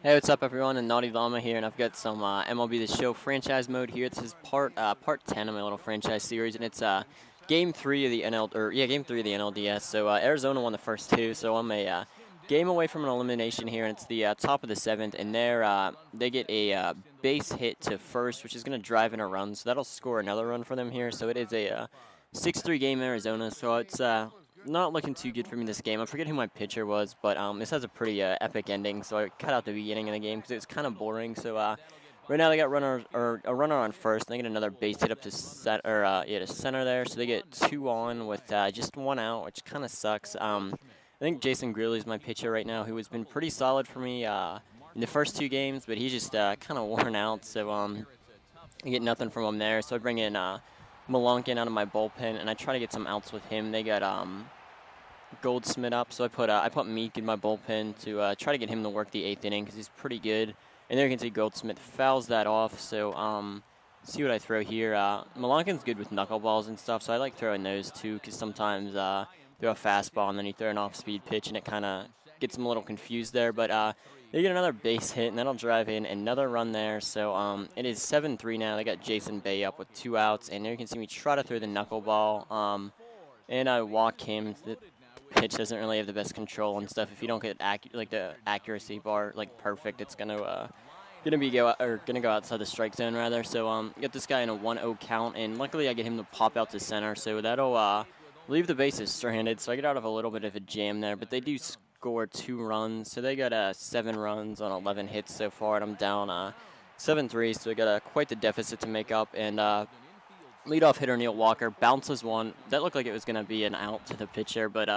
Hey, what's up, everyone? And Naughty Llama here, and I've got some MLB The Show franchise mode here. This is part 10 of my little franchise series, and it's game 3 of the NLDS. So Arizona won the first two, so I'm a game away from an elimination here, and it's the top of the 7th, and they get a base hit to first, which is going to drive in a run, so that'll score another run for them here. So it is a 6-3 game in Arizona, so it's not looking too good for me this game. I forget who my pitcher was, but this has a pretty epic ending, so I cut out the beginning of the game because it was kind of boring. So right now they got a runner on first, and they get another base hit up to to center there. So they get 2 on with just 1 out, which kind of sucks. I think Jason Greeley is my pitcher right now, who has been pretty solid for me in the first 2 games, but he's just kind of worn out. So I get nothing from him there. So I bring in Malonkin out of my bullpen, and I try to get some outs with him. They got Goldsmith up, so I put Meek in my bullpen to try to get him to work the 8th inning because he's pretty good. And there you can see Goldsmith fouls that off. So see what I throw here. Malonkin's good with knuckleballs and stuff, so I like throwing those too because sometimes throw a fastball and then you throw an off-speed pitch and it kind of gets him a little confused there. But they get another base hit, and that'll drive in another run there. So it is 7-3 now. They got Jason Bay up with 2 outs, and there you can see me try to throw the knuckleball, and I walk him. The pitch doesn't really have the best control and stuff. If you don't get the accuracy bar perfect, it's gonna go outside the strike zone rather. So get this guy in a 1-0 count, and luckily I get him to pop out to center. So that'll leave the bases stranded. So I get out of a little bit of a jam there, but they do score 2 runs. So they got 7 runs on 11 hits so far, and I'm down 7-3. So I got quite the deficit to make up. And leadoff hitter Neil Walker bounces one. That looked like it was going to be an out to the pitcher, but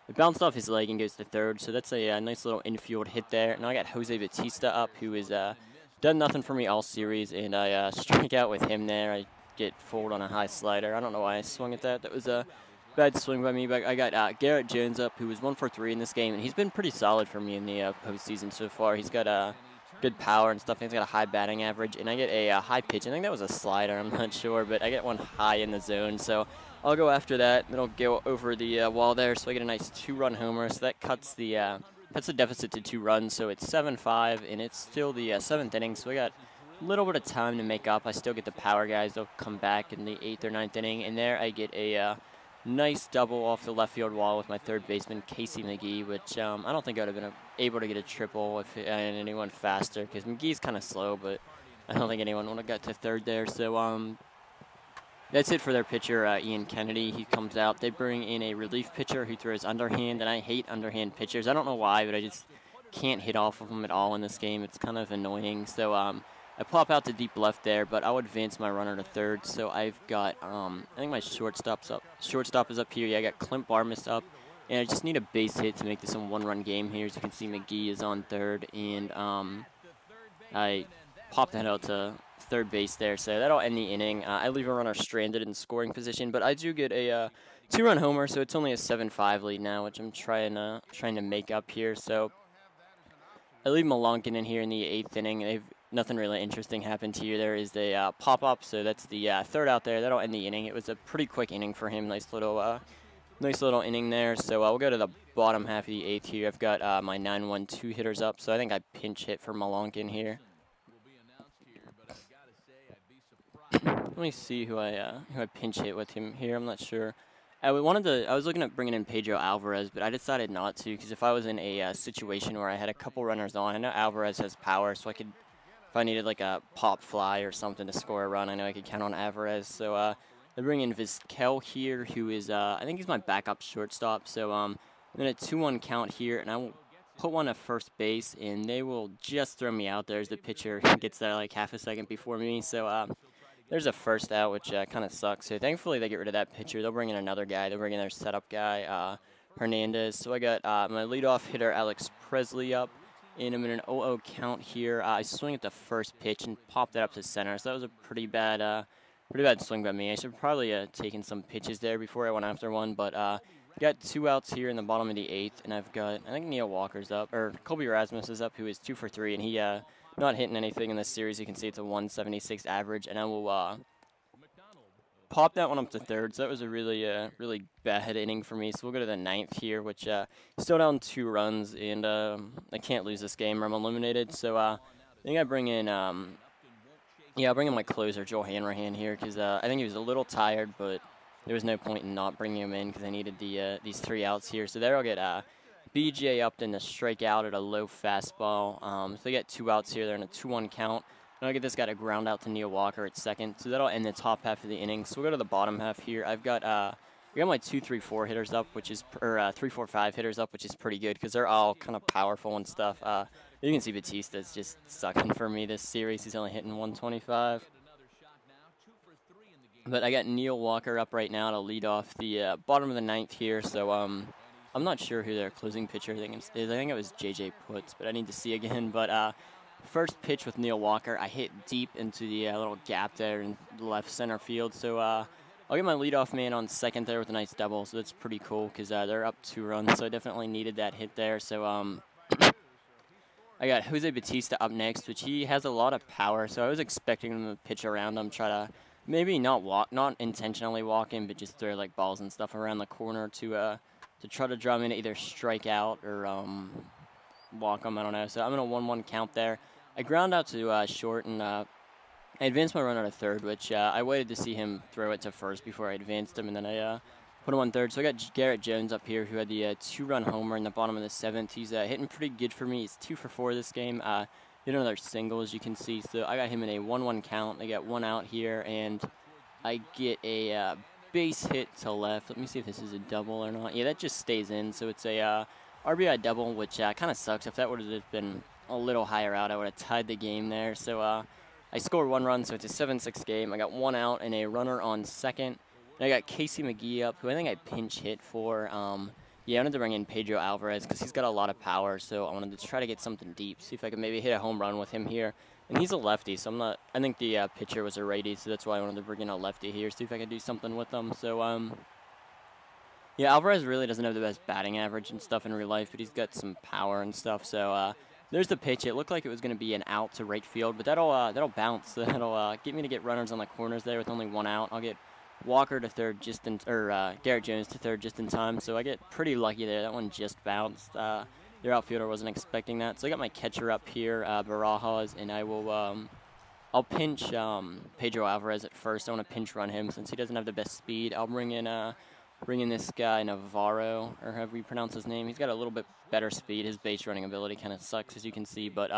it bounced off his leg and goes to third. So that's a nice little infield hit there. Now I got Jose Batista up, who has done nothing for me all series, and I strike out with him there. I get fooled on a high slider. I don't know why I swung at that. That was a bad swing by me, but I got Garrett Jones up, who was 1 for 3 in this game, and he's been pretty solid for me in the postseason so far. He's got good power and stuff. He's got a high batting average, and I get a high pitch. I think that was a slider. I'm not sure, but I get one high in the zone, so I'll go after that. It'll go over the wall there, so I get a nice 2-run homer. So that cuts the deficit to 2 runs. So it's 7-5, and it's still the 7th inning. So I got a little bit of time to make up. I still get the power guys. They'll come back in the 8th or 9th inning, and there I get a nice double off the left field wall with my third baseman, Casey McGee, which I don't think I would have been able to get a triple if anyone faster, because McGee's kind of slow, but I don't think anyone would have got to third there. So that's it for their pitcher, Ian Kennedy. He comes out. They bring in a relief pitcher who throws underhand, and I hate underhand pitchers. I don't know why, but I just can't hit off of them at all in this game. It's kind of annoying. So I pop out to deep left there, but I'll advance my runner to third. So I've got, I think my shortstop is up here. Yeah, I got Clint Barmas up, and I just need a base hit to make this a 1-run game here. As you can see, McGee is on third, and I pop that out to third base there. So that'll end the inning. I leave a runner stranded in scoring position, but I do get a 2-run homer, so it's only a 7-5 lead now, which I'm trying to make up here. So I leave Malonkin in here in the 8th inning. Nothing really interesting happened here. There is a pop-up, so that's the 3rd out there. That'll end the inning. It was a pretty quick inning for him. Nice little inning there. So we'll go to the bottom half of the 8th here. I've got my 9-1-2 hitters up, so I think I pinch hit for Malonkin here. Let me see who I pinch hit with him here. I'm not sure. I was looking at bringing in Pedro Alvarez, but I decided not to, because if I was in a situation where I had a couple runners on, I know Alvarez has power, so I could, if I needed like a pop fly or something to score a run, I know I could count on Alvarez. So I bring in Vizquel here, who is I think he's my backup shortstop. So I'm in a 2-1 count here, and I will put one at first base, and they will just throw me out there as the pitcher gets there like half a second before me. So there's a first out, which kind of sucks. So thankfully they get rid of that pitcher. They'll bring in another guy. They'll bring in their setup guy, Hernandez. So I got my leadoff hitter, Alex Presley, up. And I'm in an 0-0 count here. I swing at the first pitch and pop that up to center. So that was a pretty bad swing by me. I should probably taken some pitches there before I went after one. But got 2 outs here in the bottom of the 8th, and I've got, I think Neil Walker's up, or Colby Rasmus is up, who is 2 for 3, and he not hitting anything in this series. You can see it's a 176 average, and I will popped that one up to third, so that was a really bad inning for me. So we'll go to the ninth here, which still down 2 runs, and I can't lose this game or I'm eliminated. So I think I bring in I'll bring in my closer, Joel Hanrahan here, because I think he was a little tired, but there was no point in not bringing him in because I needed these 3 outs here. So there I'll get BJ Upton to strike out at a low fastball. So they get 2 outs here. They're in a 2-1 count. And I'll get this guy to ground out to Neil Walker at second. So that'll end the top half of the inning. So we'll go to the bottom half here. I've got my 2-3-4 hitters up, which is 3-4-5 hitters up, which is pretty good because they're all kind of powerful and stuff. You can see Batista's just sucking for me this series. He's only hitting 125. But I got Neil Walker up right now to lead off the bottom of the 9th here. So I'm not sure who their closing pitcher is. I think it was J.J. Putz, but I need to see again. But first pitch with Neil Walker, I hit deep into the little gap there in the left center field. So I'll get my leadoff man on second there with a nice double. So that's pretty cool because they're up 2 runs. So I definitely needed that hit there. So I got Jose Batista up next, which he has a lot of power. So I was expecting him to pitch around him, try to maybe not intentionally walk in, but just throw like balls and stuff around the corner to try to draw him in to either strike out or walk him. I don't know. So I'm in a 1-1 count there. I ground out to short, and I advanced my runner to third, which I waited to see him throw it to first before I advanced him, and then I put him on third. So I got Garrett Jones up here, who had the 2-run homer in the bottom of the 7th. He's hitting pretty good for me. He's 2 for 4 this game. Hit another single, as you can see. So I got him in a 1-1 count. I got 1 out here, and I get a base hit to left. Let me see if this is a double or not. Yeah, that just stays in. So it's a RBI double, which kind of sucks. If that would have been a little higher out, I would have tied the game there. So I scored 1 run, so it's a 7-6 game. I got 1 out and a runner on second. And I got Casey McGee up, who I think I pinch hit for. Yeah, I wanted to bring in Pedro Alvarez because he's got a lot of power, so I wanted to try to get something deep, see if I could maybe hit a home run with him here. And he's a lefty, so I think the pitcher was a righty, so that's why I wanted to bring in a lefty here, see if I could do something with him. So, yeah, Alvarez really doesn't have the best batting average and stuff in real life, but he's got some power and stuff. So there's the pitch. It looked like it was going to be an out to right field, but that'll bounce. That'll get me to get runners on the corners there with only 1 out. I'll get Walker to third Garrett Jones to third just in time. So I get pretty lucky there. That one just bounced. Their outfielder wasn't expecting that. So I got my catcher up here, Barajas, and I will I'll pinch Pedro Alvarez at first. I want to pinch run him since he doesn't have the best speed. I'll bring in this guy Navarro, or however you pronounce his name. He's got a little bit better speed. His base running ability kind of sucks, as you can see. But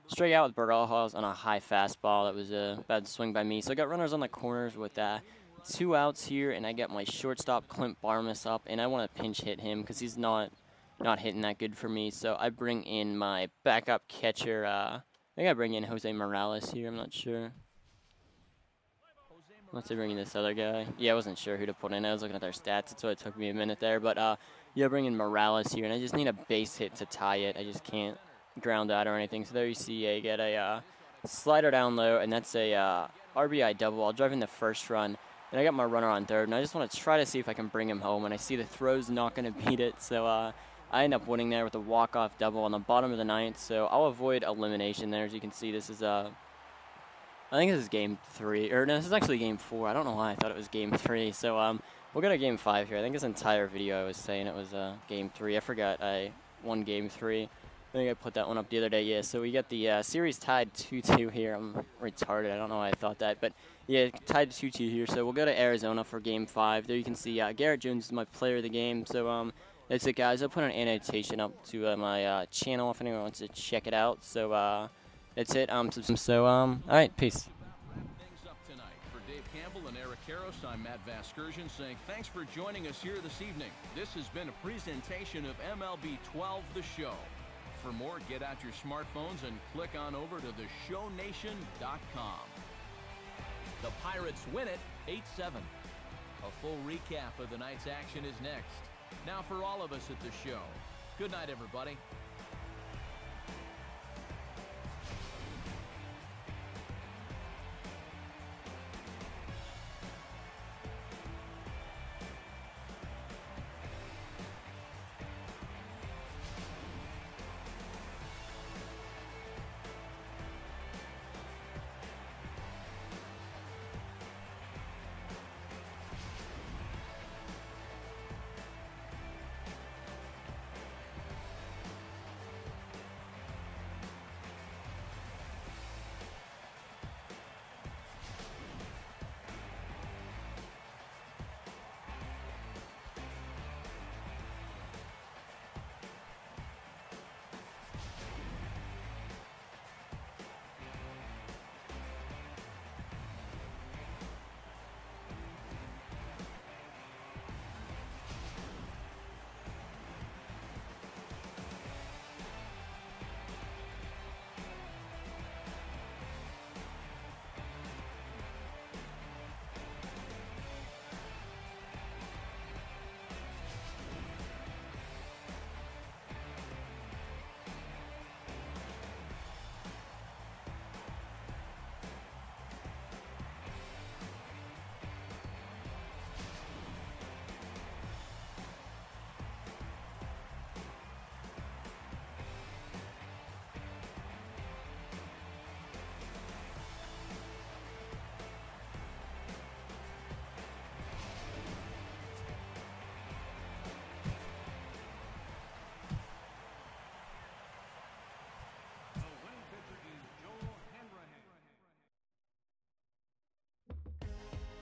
straight out with Barajas on a high fastball. That was a bad swing by me. So I got runners on the corners with 2 outs here, and I got my shortstop Clint Barmas up, and I want to pinch hit him because he's not hitting that good for me. So I bring in my backup catcher. I think I bring in Jose Morales here. I'm not sure. Let's bring in this other guy. Yeah, I wasn't sure who to put in. I was looking at their stats. That's why it took me a minute there. But yeah, bring in Morales here, and I just need a base hit to tie it. I just can't ground out or anything. So there you see I get a slider down low, and that's a RBI double. I'll drive in the first run. And I got my runner on third, and I just want to try to see if I can bring him home. And I see the throw's not going to beat it, so I end up winning there with a walk-off double on the bottom of the 9th. So I'll avoid elimination there. As you can see, this is I think this is game 3, or no, this is actually game 4. I don't know why I thought it was game 3. So we'll go to game 5 here. I think this entire video I was saying it was game 3. I forgot I won game 3. I think I put that one up the other day. Yeah, so we got the series tied 2-2 here. I'm retarded. I don't know why I thought that, but yeah, tied 2-2 here. So we'll go to Arizona for game 5. There you can see Garrett Jones is my player of the game. So that's it, guys. I'll put an annotation up to my channel if anyone wants to check it out. So that's it. All right, peace. And Eric Karros, I'm Matt Vasgersian saying thanks for joining us here this evening. This has been a presentation of MLB 12 The Show. For more, get out your smartphones and click on over to theshownation.com. The Pirates win it 8-7. A full recap of the night's action is next. Now for all of us at the show, good night, everybody.